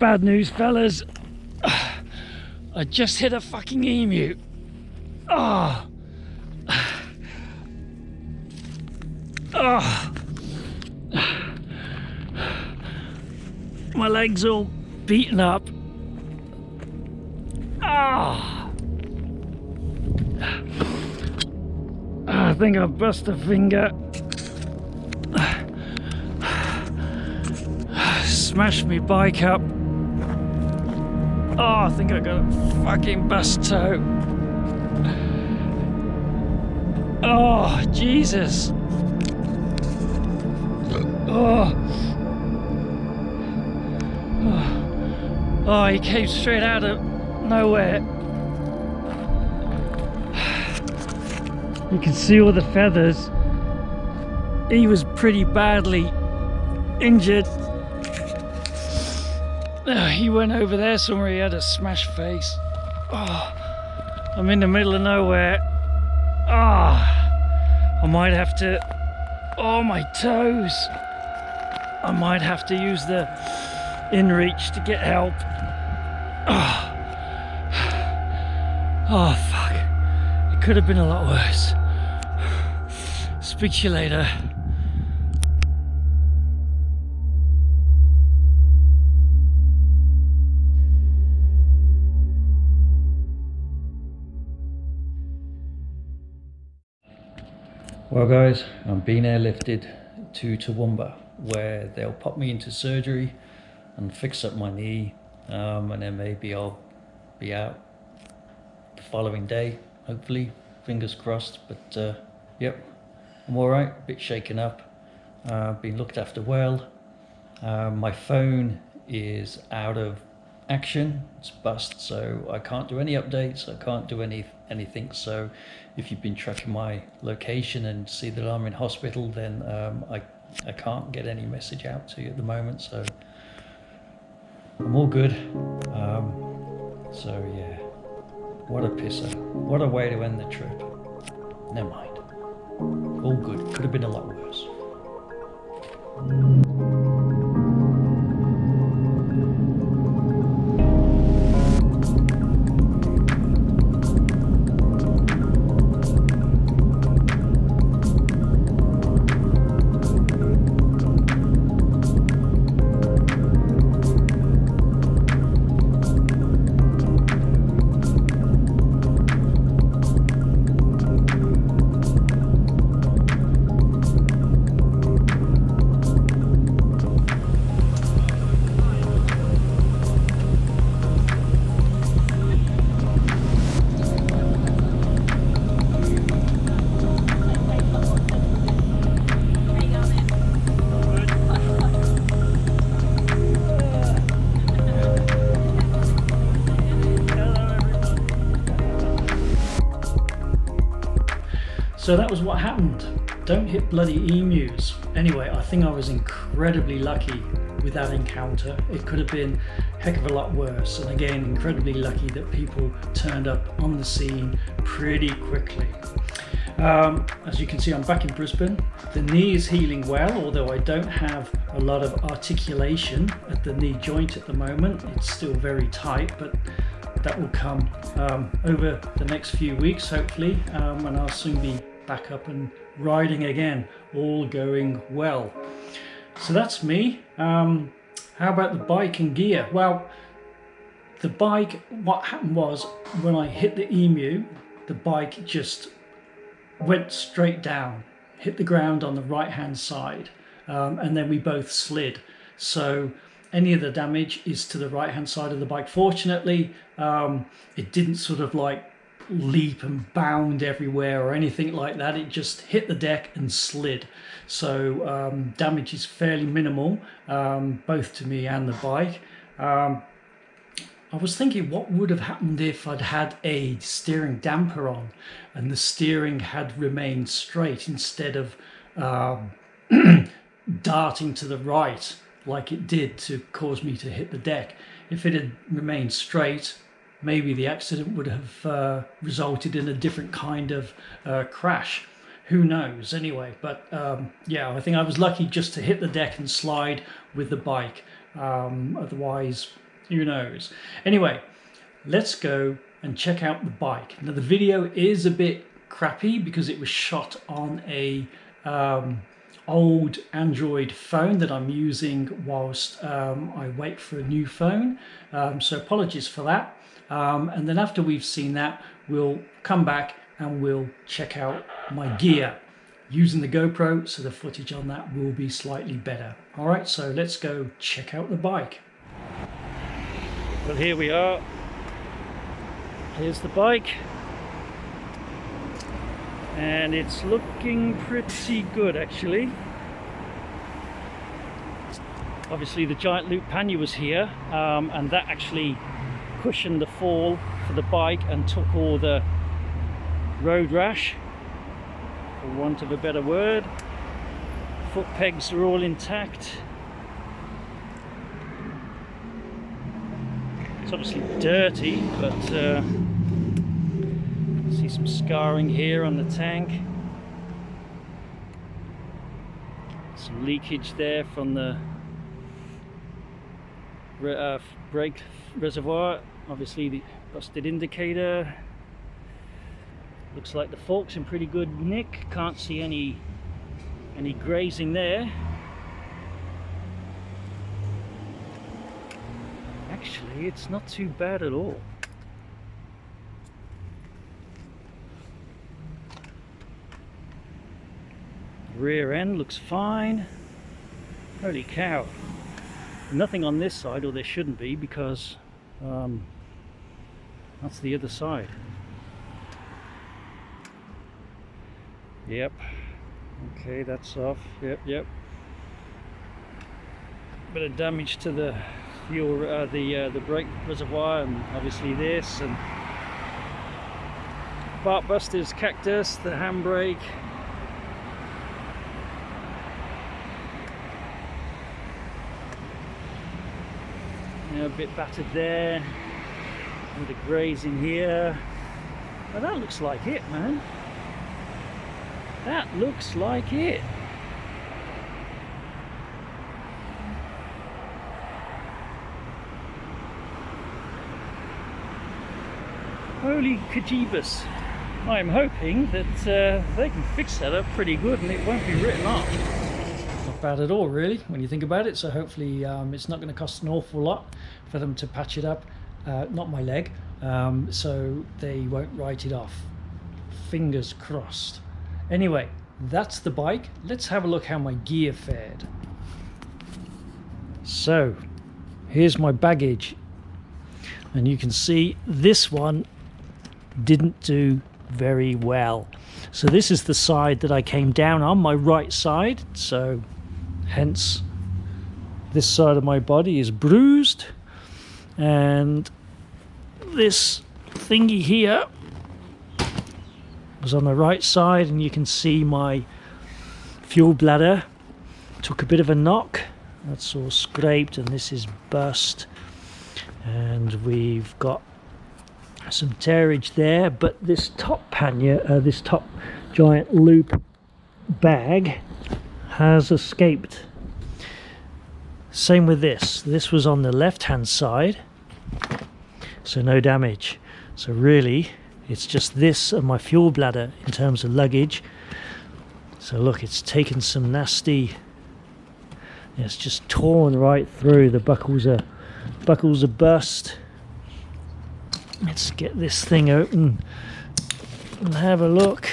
bad news, fellas. I just hit a fucking emu. Oh. Oh. My leg's all beaten up. Ah. I think I bust a finger. Smashed my bike up. Oh, I think I got a fucking bust toe. Oh, Jesus. Oh. Oh, he came straight out of nowhere. You can see all the feathers. He was pretty badly injured. He went over there somewhere, he had a smashed face. Oh, I'm in the middle of nowhere. I might have to, oh my toes. I might have to use the InReach to get help. Oh fuck, it could have been a lot worse. Speak to you later. Well guys, I'm being airlifted to Toowoomba, where they'll pop me into surgery and fix up my knee, and then maybe I'll be out the following day, hopefully, fingers crossed. But yep, I'm alright, a bit shaken up, being looked after well. My phone is out of action, it's bust, so I can't do any updates, I can't do anything. So if you've been tracking my location and see that I'm in hospital, then I can't get any message out to you at the moment, so I'm all good. So yeah, what a pisser, what a way to end the trip. Never mind, all good, could have been a lot worse. So that was what happened. Don't hit bloody emus. Anyway, I think I was incredibly lucky with that encounter. It could have been a heck of a lot worse. And again, incredibly lucky that people turned up on the scene pretty quickly. As you can see, I'm back in Brisbane. The knee is healing well, although I don't have a lot of articulation at the knee joint at the moment. It's still very tight, but that will come over the next few weeks, hopefully, and I'll soon be back up and riding again, all going well. So that's me. How about the bike and gear? Well, the bike, what happened was when I hit the emu, the bike just went straight down, hit the ground on the right hand side, and then we both slid. So any of the damage is to the right hand side of the bike. Fortunately, it didn't sort of like leap and bound everywhere or anything like that. It just hit the deck and slid. So damage is fairly minimal, both to me and the bike. I was thinking what would have happened if I'd had a steering damper on and the steering had remained straight instead of darting to the right like it did to cause me to hit the deck. If it had remained straight, maybe the accident would have resulted in a different kind of crash. Who knows anyway, but yeah, I think I was lucky just to hit the deck and slide with the bike. Otherwise, Who knows? Anyway, let's go and check out the bike. Now the video is a bit crappy because it was shot on a old Android phone that I'm using whilst I wait for a new phone. So apologies for that. And then after we've seen that, we'll come back and we'll check out my gear using the GoPro, so the footage on that will be slightly better. All right, so let's go check out the bike. Well, here we are. Here's the bike. And it's looking pretty good, actually. Obviously the giant loop pannier was here, and that actually cushioned the fall for the bike and took all the road rash, for want of a better word. Foot pegs are all intact. It's obviously dirty, but see some scarring here on the tank. Some leakage there from the brake reservoir. Obviously the busted indicator. Looks like the fork's in pretty good nick. Can't see any grazing there. Actually, it's not too bad at all. Rear end looks fine. Holy cow. Nothing on this side, or there shouldn't be, because that's the other side. Yep. Okay, that's off. Yep. Bit of damage to the fuel, the brake reservoir, and obviously this, and bark busters, cactus, the handbrake. A bit battered there, and the grazing here. Well, that looks like it, man. That looks like it. Holy kajibus. I'm hoping that they can fix that up pretty good and it won't be written off. Not bad at all, really, when you think about it. So hopefully it's not going to cost an awful lot for them to patch it up. Not my leg, so they won't write it off. Fingers crossed. Anyway, that's the bike. Let's have a look how my gear fared. So here's my baggage, and you can see this one didn't do very well. So this is the side that I came down on, my right side, so hence this side of my body is bruised, and this thingy here was on the right side, and you can see my fuel bladder took a bit of a knock. That's all scraped, and this is burst, and we've got some tearage there, but this top pannier, this top giant loop bag has escaped. Same with this was on the left hand side, so no damage. So really it's just this and my fuel bladder in terms of luggage. So look, it's taken some nasty, it's just torn right through. The buckles are burst. Let's get this thing open and have a look.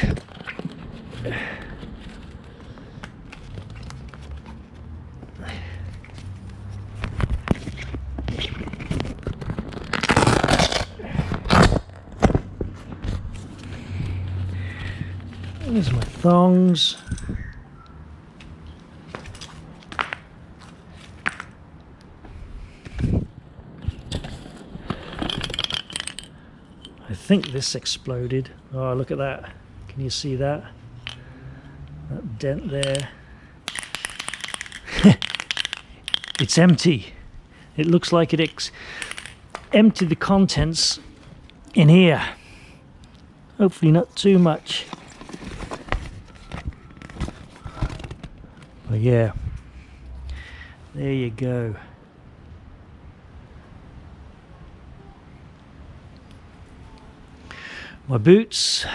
There's my thongs. I think this exploded. Oh, look at that. Can you see that? That dent there. It's empty. It looks like it emptied the contents in here. Hopefully not too much. But yeah, there you go. my boots,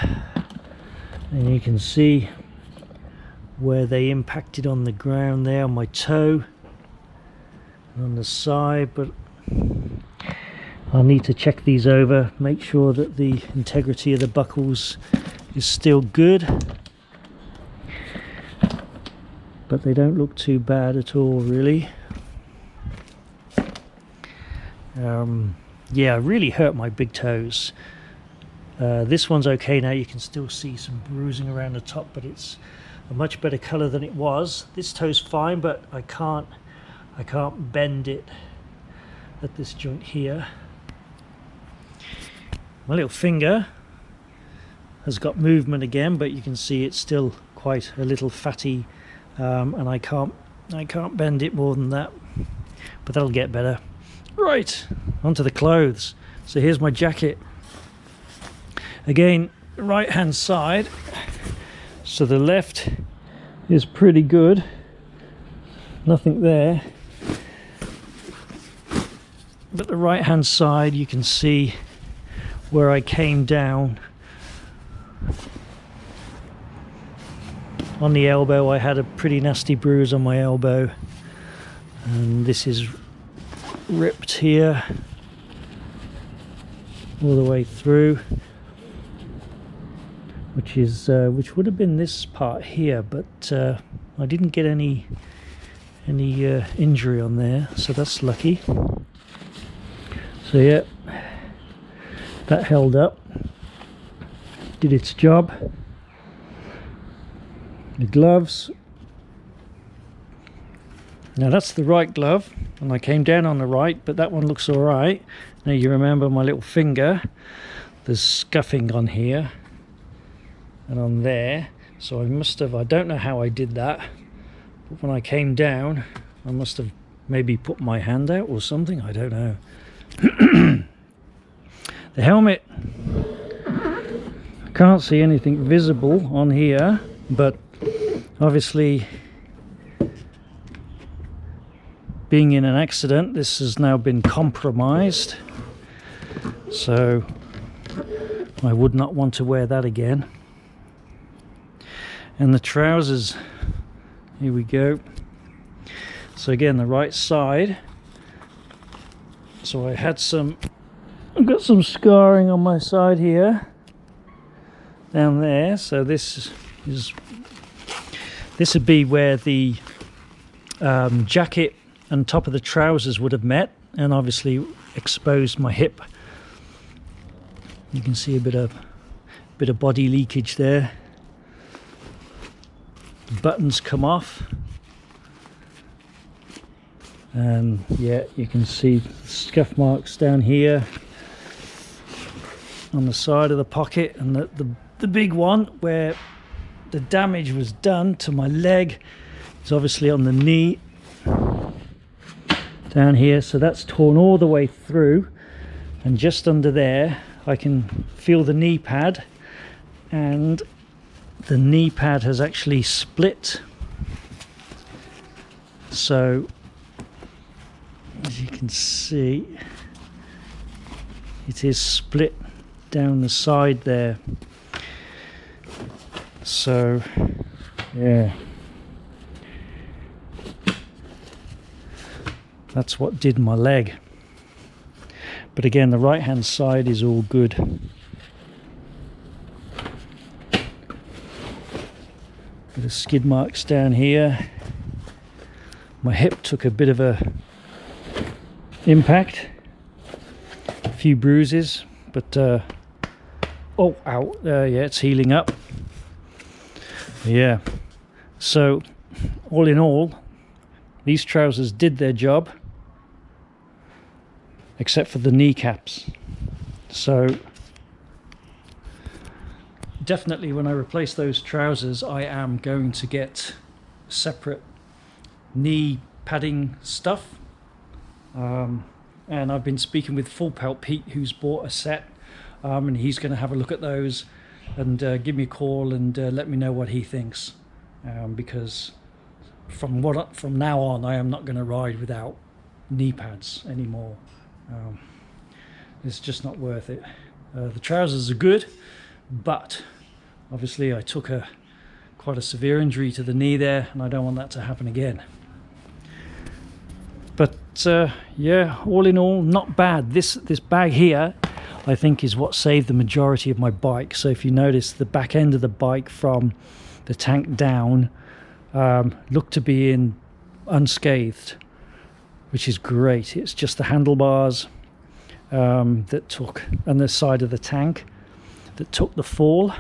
and you can see where they impacted on the ground there on my toe and on the side, but I'll need to check these over, make sure that the integrity of the buckles is still good, but they don't look too bad at all really. Yeah, I really hurt my big toes. This one's okay now, you can still see some bruising around the top, but it's a much better color than it was. This toe's fine, but I can't bend it at this joint here. My little finger has got movement again, but you can see it's still quite a little fatty, and I can't bend it more than that, but that'll get better. Right, onto the clothes. So here's my jacket. Again, right hand side, so the left is pretty good, nothing there, but the right hand side you can see where I came down on the elbow. I had a pretty nasty bruise on my elbow, and this is ripped here all the way through, which would have been this part here, but I didn't get any injury on there, so that's lucky. So yeah, that held up, did its job. The gloves, now that's the right glove, and I came down on the right, but that one looks all right. Now you remember my little finger, there's scuffing on here and on there, so I must have, I don't know how I did that, but when I came down I must have maybe put my hand out or something, I don't know. The helmet, I can't see anything visible on here, but obviously being in an accident, this has now been compromised, so I would not want to wear that again. And the trousers, here we go. So again, the right side, so I've got some scarring on my side here, down there, so this would be where the jacket and top of the trousers would have met, and obviously exposed my hip. You can see a bit of body leakage there. Buttons come off, and yeah, you can see scuff marks down here on the side of the pocket, and the big one where the damage was done to my leg is obviously on the knee down here, so that's torn all the way through, and just under there I can feel the knee pad, and the knee pad has actually split. So as you can see, it is split down the side there. So yeah, that's what did my leg. But again, the right hand side is all good. Bit of skid marks down here. My hip took a bit of a impact, a few bruises, but oh, ow, yeah, it's healing up. Yeah, so all in all, these trousers did their job, except for the kneecaps. So definitely when I replace those trousers, I am going to get separate knee padding stuff. And I've been speaking with Full Pelt Pete, who's bought a set, and he's going to have a look at those and give me a call and let me know what he thinks, because from now on I am not going to ride without knee pads anymore. It's just not worth it. The trousers are good, but obviously I took quite a severe injury to the knee there, and I don't want that to happen again. But yeah, all in all, not bad. This bag here, I think, is what saved the majority of my bike. So if you notice, the back end of the bike from the tank down looked to be unscathed, which is great. It's just the handlebars that took, and the side of the tank that took the fall,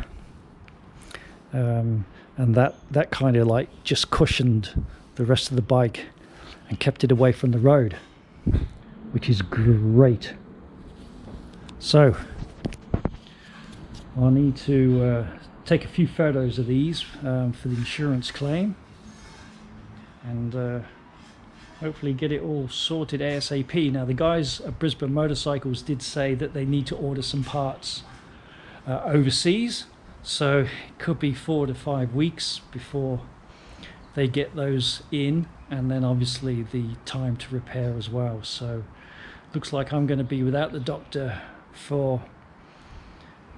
and that kind of like just cushioned the rest of the bike and kept it away from the road, which is great. So I'll need to take a few photos of these for the insurance claim, and hopefully get it all sorted ASAP. Now the guys at Brisbane Motorcycles did say that they need to order some parts overseas, so it could be 4 to 5 weeks before they get those in, and then obviously the time to repair as well. So looks like I'm going to be without the doctor for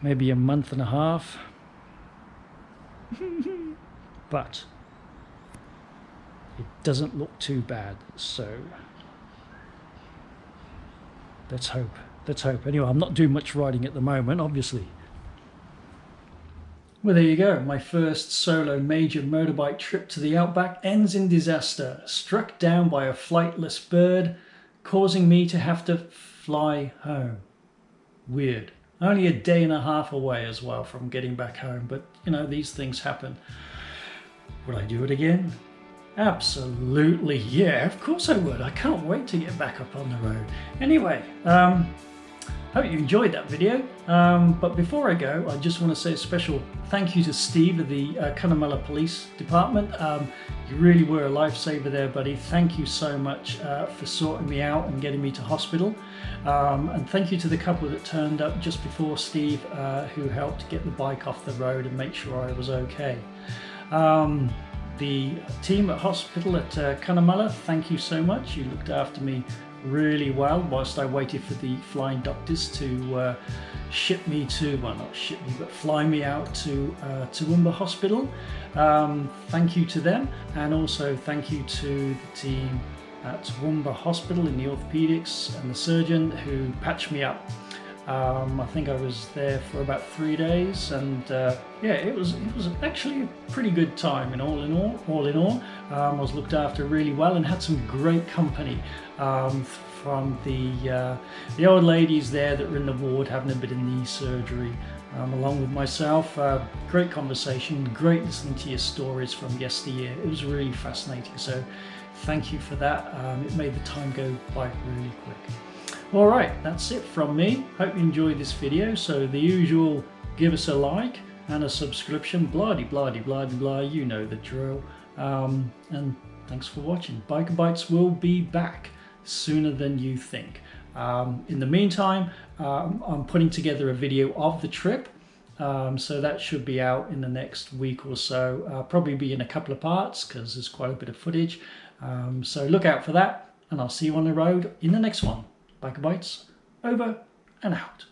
maybe a month and a half. But it doesn't look too bad, so let's hope. Anyway, I'm not doing much riding at the moment, obviously. Well, there you go. My first solo major motorbike trip to the Outback ends in disaster. Struck down by a flightless bird, causing me to have to fly home. Weird. Only a day and a half away as well from getting back home, but you know, these things happen. Would I do it again? Absolutely, yeah, of course I would. I can't wait to get back up on the road. Anyway, hope you enjoyed that video. But before I go, I just want to say a special thank you to Steve of the Cunnamulla Police Department. You really were a lifesaver there, buddy. Thank you so much for sorting me out and getting me to hospital. And thank you to the couple that turned up just before Steve, who helped get the bike off the road and make sure I was okay. The team at hospital at Cunnamulla, thank you so much. You looked after me really well whilst I waited for the flying doctors to ship me to, well, not ship me, but fly me out to Toowoomba Hospital. Thank you to them, and also thank you to the team at Toowoomba Hospital in the orthopedics and the surgeon who patched me up. I think I was there for about 3 days, and yeah, it was actually a pretty good time. And all in all, I was looked after really well and had some great company from the old ladies there that were in the ward having a bit of knee surgery, along with myself. Great conversation, great listening to your stories from yesteryear. It was really fascinating. So thank you for that. It made the time go by really quick. Alright, that's it from me. Hope you enjoyed this video. So the usual, give us a like and a subscription, blah de blah de blah de blah, you know the drill. And thanks for watching. Biker Bytes will be back sooner than you think. In the meantime, I'm putting together a video of the trip, so that should be out in the next week or so. Probably be in a couple of parts because there's quite a bit of footage. So look out for that, and I'll see you on the road in the next one. Biker Bytes, over and out.